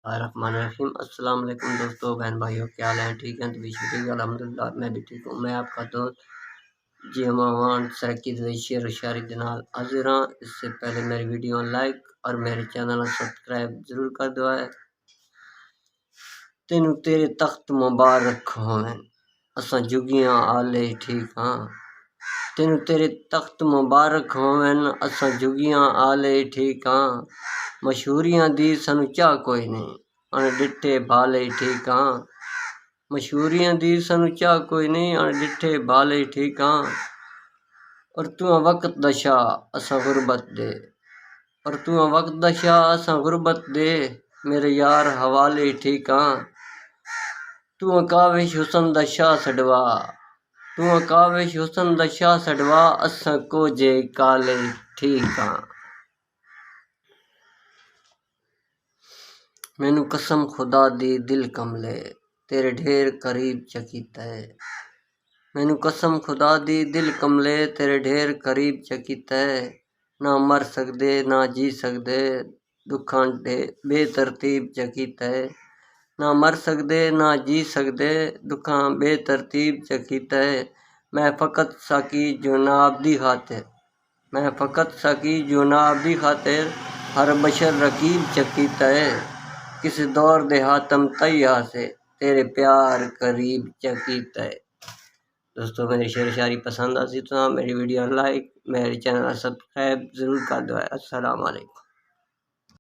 रहमान अस्सलाम वालेकुम दोस्तों, बहन भाइयों, क्या हाल है? ठीक हैं? तो भी शुक्रिया अल्हम्दुलिल्लाह, मैं भी ठीक हूँ। मैं आपका दोस्त जी अमान सरकी शेयर और शायरी के नाल हाजिर हाँ। इससे पहले मेरी वीडियो लाइक और मेरे चैनल सब्सक्राइब जरूर कर दो है। तेनू तेरे तख्त मुबारक होवन, असां जुगियां आले ठीक हाँ। तेनू तेरे तख्त मुबारक होवन, असां जुगियां आले ठीक हाँ। मशहूरियां दी सानू चाह कोई नहीं, अणडिठे भाले ठीक हाँ। मशहूरियां दी सानू चाह कोई नहीं, अणडिठे भाले ठीक हाँ। और तू वक्त दशा असां गुरबत दे, और तू वक्त दशा असां गुरबत दे, मेरे यार हवाले ठीक हाँ। तू काविश हुसन दशा सडवा, तू काविश हुसन दशा सडवा, असां कोजे काले ठीक हाँ। मैनू कसम खुदा दी दिल कमले, तेरे ढेर करीब चकीता है। मैनू कसम खुदा दी दिल कमले, तेरे ढेर करीब चकीता है। ना मर सकदे ना जी सकदे, दुखां बेतरतीब चकीता है। ना मर सकदे ना जी सकदे, दुखां बेतरतीब चकीता है। मैं फकत साकी जुनाब दी खातिर, मैं फकत साकी जुनाब दी खातिर, हर बशर रकीब चकीता है। किस दौर दे हातम तैया से, तेरे प्यार करीब चकीता है। दोस्तों, मेरी शेर शायरी पसंद आती तो मेरी वीडियो लाइक, मेरे चैनल सब्सक्राइब जरूर कर दो। अस्सलाम वालेकुम।